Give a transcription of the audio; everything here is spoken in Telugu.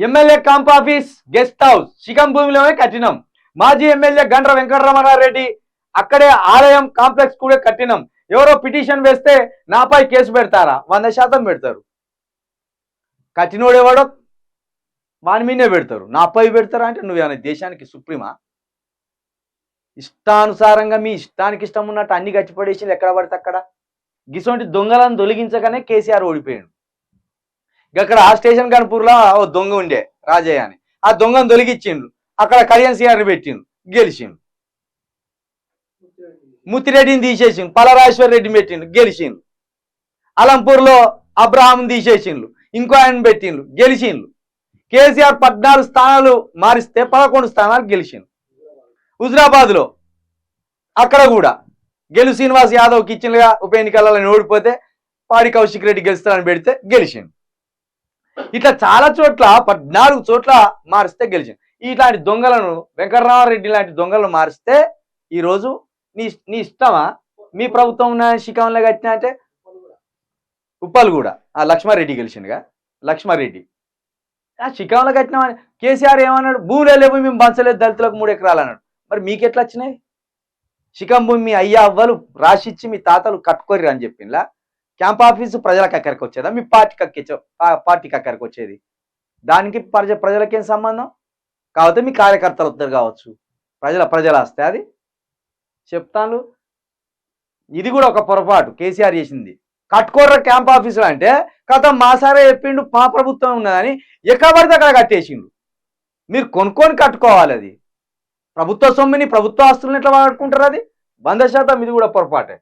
MLA camp office guest house శిఖం భూమిలోనే కట్టినాం. మాజీ ఎమ్మెల్యే గండ్ర వెంకటరమణారెడ్డి అక్కడే ఆలయం కాంప్లెక్స్ కూడా కట్టినాం. ఎవరో పిటిషన్ వేస్తే నాపై కేసు పెడతారా? 100% పెడతారు. కట్టినోడు ఎవడో వాని మీదే పెడతారు, నాపై పెడతారా? అంటే నువ్వేమైనా దేశానికి సుప్రీమా? ఇష్టానుసారంగా మీ ఇష్టానికి ఇష్టం ఉన్నట్టు అన్ని గచ్చిపడేసి ఎక్కడ పడితే అక్కడ గిసొంటి దొంగలను తొలగించగానే కేసీఆర్ ఓడిపోయాడు. అక్కడ ఆ స్టేషన్ కనుపూర్లో ఓ దొంగ ఉండే రాజయ్య అని, ఆ దొంగను తొలగించిండు. అక్కడ కళ్యాణ్ సిఆర్ని పెట్టిండు, గెలిచిండు. ముత్తిరెడ్డిని తీసేసిండు, పలరాజేశ్వర రెడ్డిని పెట్టిండు, గెలిచిండు. అలంపూర్లో అబ్రహాంని తీసేసిండు, ఇంకో ఆయన పెట్టిండు, గెలిచిండు. కేసీఆర్ 14 స్థానాలు మారిస్తే 11 స్థానాలు గెలిచిండు. హుజరాబాద్లో అక్కడ కూడా గెలు శ్రీనివాస్ యాదవ్కి ఇచ్చినగా ఉప ఎన్నికలలో ఓడిపోతే పాడి కౌశిక్ రెడ్డి గెలుస్తారని పెడితే గెలిచిండు. ఇట్లా చాలా చోట్ల 14 చోట్ల మారిస్తే గెలిచింది. ఇట్లాంటి దొంగలను వెంకటరామారెడ్డి లాంటి దొంగలను మారిస్తే ఈరోజు నీ ఇష్టమా? మీ ప్రభుత్వం శిఖంలో కట్టినా అంటే ఉప్పలు కూడా ఆ లక్ష్మారెడ్డి గెలిచిండుగా. లక్ష్మారెడ్డి ఆ శిఖంలో కట్టినామని కేసీఆర్ ఏమన్నాడు? భూములే లేవు, మేము పంచలేదు, దళితులకు 3 ఎకరాలు అన్నాడు. మరి మీకు ఎట్లా వచ్చినాయి? శిఖం భూమి మీ అయ్యా అవ్వలు రాసిచ్చి మీ తాతలు కట్టుకోర్రి అని చెప్పిండ్లా. క్యాంప్ ఆఫీసు ప్రజలకు అక్కడికి వచ్చేదా? మీ పార్టీకి అక్కడికి వచ్చేది? దానికి ప్రజలకేం సంబంధం? కాకపోతే మీ కార్యకర్తలు వద్దరు కావచ్చు, ప్రజల వస్తే అది చెప్తాను. ఇది కూడా ఒక పొరపాటు కేసీఆర్ చేసింది. కట్టుకోర్ర క్యాంప్ ఆఫీసులు అంటే కథ మా సారే చెప్పిండు, మా ప్రభుత్వం ఉన్నదని ఎక్కడ పడితే అక్కడ కట్టేసిండు. మీరు కొనుక్కొని కట్టుకోవాలి. అది ప్రభుత్వ సొమ్మిని ప్రభుత్వ ఆస్తులను ఎట్లా వాడుకుంటారు? అది 100% ఇది కూడా పొరపాటే.